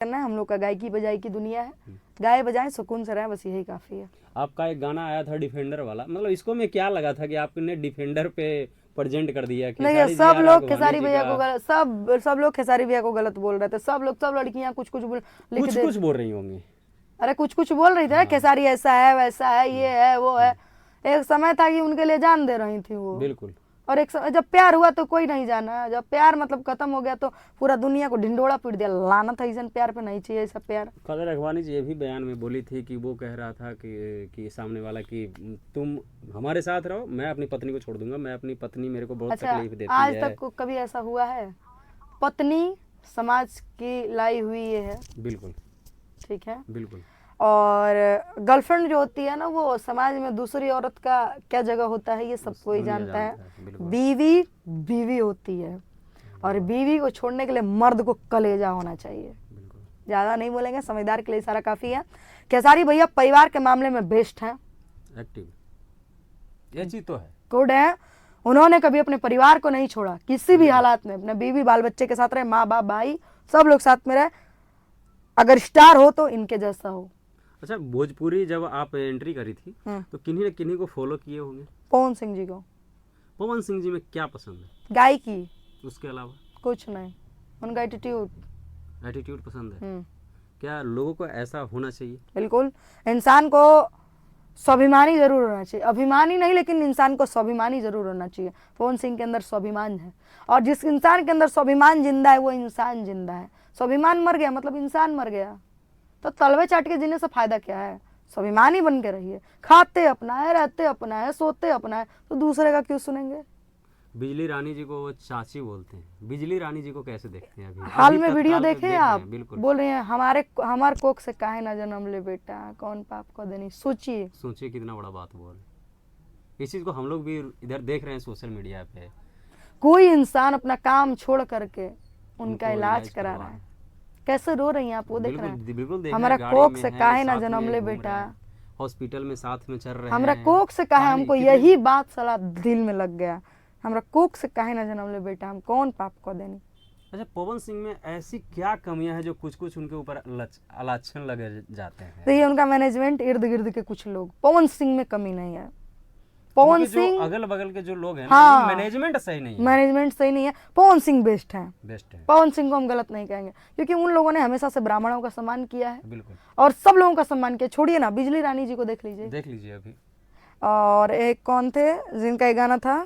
करना है, हम लोग का गायकी बजाई की दुनिया है, गाए बजाएं सुकून से रहें, बस यही काफी है। आपका एक गाना आया था डिफेंडर वाला, मतलब इसको में क्या लगा था कि आपने डिफेंडर पे प्रेजेंट कर दिया? देखिए खेसारी जी सब और लोग राघवानी खेसारी जी भैया का को गलत, सब लोग खेसारी भैया को गलत बोल रहे थे, सब लड़कियां कुछ कुछ लिख कुछ दे, कुछ बोल रही होंगी। अरे कुछ कुछ बोल रही थी ना, खेसारी ऐसा है वैसा है, ये है वो है। एक समय था कि उनके लिए जान दे रही थी वो, बिल्कुल। और एक समय जब प्यार हुआ तो कोई नहीं जाना, जब प्यार मतलब खत्म हो गया तो पूरा दुनिया को ढिंडोरा पीट दिया। लानत है, ऐसा प्यार पे नहीं चाहिए ऐसा प्यार। कल राघवानी जी ये भी बयान में बोली थी कि वो कह रहा था कि सामने वाला कि तुम हमारे साथ रहो, मैं अपनी पत्नी को छोड़ दूंगा, मैं अपनी पत्नी मेरे को बहुत अच्छा, तकलीफ देती आज है। तक कभी ऐसा हुआ है? पत्नी समाज की लाई हुई ये है, बिल्कुल ठीक है। बिल्कुल। और गर्लफ्रेंड जो होती है ना, वो समाज में दूसरी औरत का क्या जगह होता है ये सब कोई दुनिया जानता है। बिल्कुल। बीवी बीवी होती है, और बीवी को छोड़ने के लिए मर्द को कलेजा होना चाहिए। बिल्कुल। ज्यादा नहीं बोलेंगे, समझदार के लिए सारा काफी है। खेसारी भैया परिवार के मामले में बेस्ट हैं, एक्टिव, ये चीज तो है, गुड है। उन्होंने कभी अपने परिवार को नहीं छोड़ा, किसी भी हालात में अपने बीवी बाल बच्चे के साथ रहे, माँ बाप भाई सब लोग साथ में रहे। अगर स्टार हो तो इनके जैसा हो। अच्छा, भोजपुरी जब आप एंट्री करी थी तो किन्हीं ने किन्हीं को फॉलो किए होंगे? पवन सिंह जी को। पवन सिंह जी में क्या पसंद है? गायकी, उसके अलावा कुछ नहीं, उनका एटीट्यूड। एटीट्यूड पसंद है। क्या लोगों को ऐसा होना चाहिए? बिल्कुल, इंसान को स्वाभिमानी जरूर होना चाहिए, अभिमानी नहीं, लेकिन इंसान को स्वाभिमानी जरूर होना चाहिए। पवन सिंह के अंदर स्वाभिमान है, और जिस इंसान के अंदर स्वाभिमान जिंदा है वो इंसान जिंदा है। स्वाभिमान मर गया मतलब इंसान मर गया, तो तलवे चाट के जीने से फायदा क्या है? स्वाभिमानी बन के रहिए, खाते अपना है, रहते अपना है, सोते अपना है, तो दूसरे का क्यों सुनेंगे? बिजली रानी जी को वो चाची बोलते हैं, बिजली रानी जी को कैसे देखते हैं? अभी हाल अभी में वीडियो तत्काल में देखे देख आप? रहे हैं, बिल्कुल। बोल रहे हैं हमार कोख से काहे ना जन्म ले बेटा, कौन पाप को देनी। सोचिए सोचिए कितना बड़ा बात बोल। इस चीज को हम लोग भी इधर देख रहे हैं सोशल मीडिया पे। कोई इंसान अपना काम छोड़ करके उनका उनको इलाज करा रहा है। कैसे रो रही हैं आप, वो देख रहे हैं। बिल्कुल देख हमारा रहे हैं, कोख गाड़ी से में काहे हैं, ना साथ जन्म में ले घूम बेटा, रहे हैं, हॉस्पिटल में साथ में चल रहे हमरा हैं। कोख से काहे, पानी हमको कितने- यही बात साला दिल में लग गया, हमरा कोख से काहे ना जन्म ले बेटा, हम कौन पाप को देनी। अच्छा, पवन सिंह में ऐसी क्या कमियां हैं जो कुछ कुछ उनके ऊपर आलोचना लगे जाते हैं? तो ये उनका मैनेजमेंट, इर्द गिर्द के कुछ लोग। पवन सिंह में कमी नहीं है। पवन सिंह, अगल बगल के जो लोग हैं हाँ, मैनेजमेंट सही नहीं है। मैनेजमेंट सही नहीं है। पवन सिंह बेस्ट है, बेस्ट है। पवन सिंह को हम गलत नहीं कहेंगे, क्योंकि उन लोगों ने हमेशा से ब्राह्मणों का सम्मान किया है, बिल्कुल, और सब लोगों का सम्मान किया। छोड़िए ना, बिजली रानी जी को देख लीजिए, देख लीजिए अभी। और एक कौन थे जिनका एक गाना था,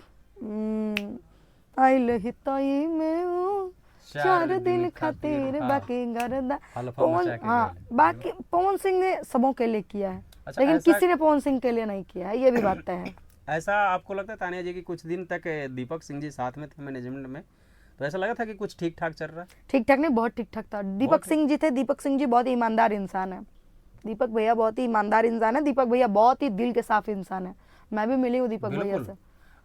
आइल हितई में वो 4 दिन खातिर बाकी गर्दा। पवन, हाँ, बाकी पवन सिंह ने सबों के लिए किया है, अच्छा, लेकिन किसी ने पवन सिंह के लिए नहीं किया है, ये भी बात तय है। ऐसा आपको लगता है तानिया जी कि कुछ दिन तक दीपक सिंह जी साथ में थे मैनेजमेंट में, तो ऐसा लगा था कि कुछ ठीक ठाक चल रहा है? ठीक ठाक नहीं, बहुत ठीक ठाक था। दीपक सिंह जी थे, दीपक सिंह जी बहुत ही ईमानदार इंसान है। दीपक भैया बहुत ही ईमानदार इंसान है, दीपक भैया बहुत ही दिल के साफ इंसान है। मैं भी मिली हूँ दीपक भैया से।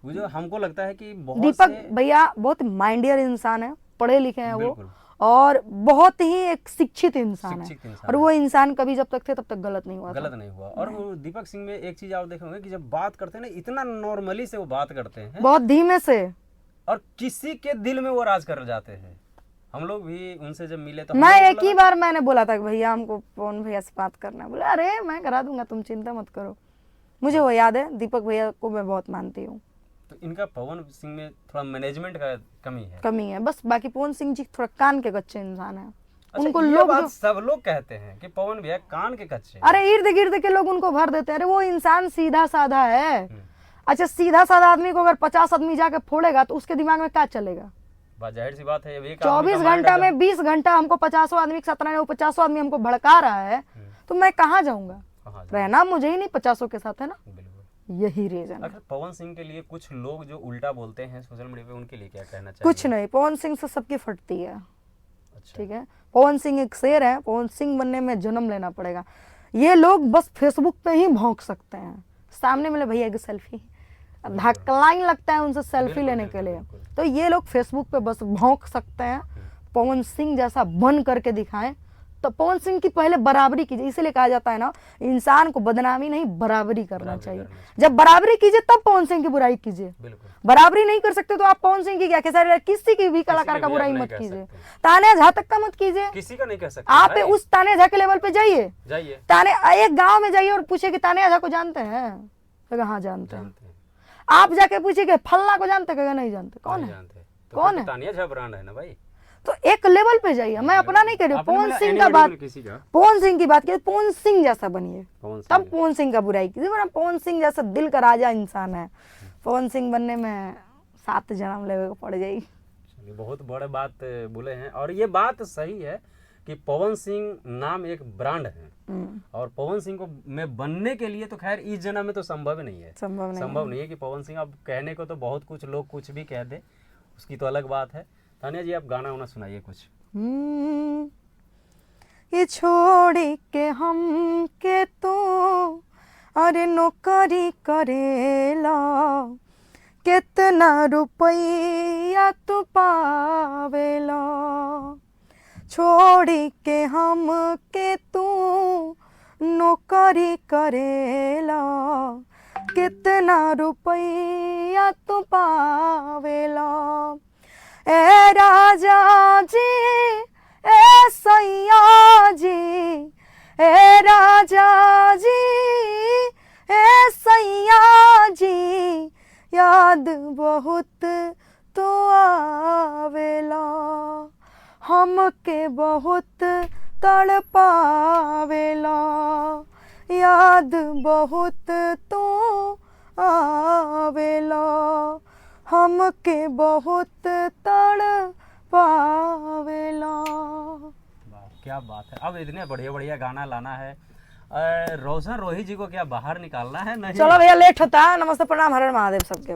वो जो हमको लगता है कि बहुत दीपक भैया बहुत माइंडियर इंसान है, पढ़े लिखे हैं वो, बिल्कुल। और बहुत ही एक शिक्षित इंसान है, इंसान और वो इंसान कभी जब तक थे तब तक गलत नहीं हुआ था। गलत नहीं हुआ। और वो दीपक सिंह में एक चीज आप देखेंगे कि जब बात करते हैं ना, इतना नॉर्मली से वो बात करते हैं, बहुत धीमे से, और किसी के दिल में वो राज कर जाते हैं। हम लोग भी उनसे जब मिले तो मैं एक ही बार मैंने बोला था कि भैया हमको पवन भैया से बात करना है, बोले अरे मैं करा दूंगा, तुम चिंता मत करो। मुझे वो याद है, दीपक भैया को मैं बहुत मानती हूँ। तो इनका पवन सिंह में थोड़ा मैनेजमेंट का कमी है बस। बाकी पवन सिंह जी थोड़ा कान के कच्चे इंसान है। अच्छा, उनको ये लोग बात सब लोग कहते हैं कि पवन भैया कान के कच्चे। अरे इर्द गिर्द के लोग उनको भर देते हैं, अरे वो इंसान सीधा साधा है। अच्छा, सीधा साधा आदमी को अगर 50 आदमी जाके फोड़ेगा तो उसके दिमाग में क्या चलेगा? जाहिर सी बात है, 24 घंटा में 20 घंटा हमको 50 आदमी के साथ रहना है, वो 50 आदमी हमको भड़का रहा है, तो मैं कहाँ जाऊंगा? रहना मुझे ही नहीं, 50 के साथ है ना, यही रीजन है। पवन सिंह के लिए कुछ लोग जो उल्टा बोलते हैं सोशल मीडिया पे, उनके लिए क्या कहना चाहिए? कुछ नहीं, पवन सिंह से सबकी फटती है। अच्छा। ठीक है, पवन सिंह एक शेर है, पवन सिंह बनने में जन्म लेना पड़ेगा। ये लोग बस फेसबुक पे ही भौंक सकते हैं, सामने मिले भैया की सेल्फी, धक्कलाइन लगता है उनसे सेल्फी लेने के लिए, तो ये लोग फेसबुक पे बस भौंक सकते हैं। पवन सिंह जैसा बन करके दिखाएं तो पवन सिंह की पहले बराबरी कीजिए, इसीलिए कहा जाता है ना, इंसान को बदनामी नहीं बराबरी करना चाहिए। जब बराबरी कीजिए तब पवन सिंह की बुराई कीजिए। बिल्कुल। बराबरी नहीं कर सकते तो आप पवन सिंह की क्या, किसी की भी कलाकार का भी बुराई आप नहीं मत कह कीजिए, सकते। तान्या झा तक का मत कीजिए। किसी का नहीं कह सकते आप भाई। उस तान्या झा के लेवल पे जाइए, जाइए, एक गांव में जाइए और पूछे कि तान्या झा को जानते हैं, कहेगा हाँ जानते हैं। जानते हैं, आप जाके पूछिए कि फल्ला को जानते, कहेगा नहीं जानते। कौन नहीं है? जानते। तो कौन फिर है? तो तानिया झा ब्रांड है ना भाई। तो एक लेवल पे जाइए, मैं अपना नहीं कह रही हूँ, आपने पवन बोला सिंह का anybody बात, में किसी का, पवन सिंह की बात कीजिए, पवन सिंह जैसा बनिए, पवन तब सिंह। पवन सिंह का बुराई कीजिए, वरना पवन सिंह जैसा दिल का राजा इंसान है, पवन सिंह बनने में 7 जन्म लेवे को पड़ जाएगी। चलिए, बहुत बड़े बात बोले हैं, और ये बात सही है कि पवन सिंह नाम एक ब्रांड है, और पवन सिंह को में बनने के लिए तो खैर इस जन्म में तो संभव नहीं है, संभव नहीं है कि पवन सिंह, अब कहने को तो बहुत कुछ लोग कुछ भी कह दे, उसकी तो अलग बात है। तानिया जी, आप गाना वाना सुनाइए कुछ। ये छोड़ के हम के तो अरे नौकरी करेला, कितना रुपया तू पावेला, छोड़ के हम के तू नौकरी करेला, कितना रुपया तू पावेला, ए राजा जी ए सैया जी, ए राजा जी ए सैया जी, याद बहुत तो आवेला, हमके बहुत तड़पावेला, याद बहुत तो आवेला, हमके बहुत तड़पावेला। क्या बात है, अब इतने बढ़िया बढ़िया गाना लाना है। रोशन रोही जी को क्या बाहर निकालना है? नहीं, चलो भैया, लेट होता है। नमस्ते, प्रणाम, हर हर महादेव सबके।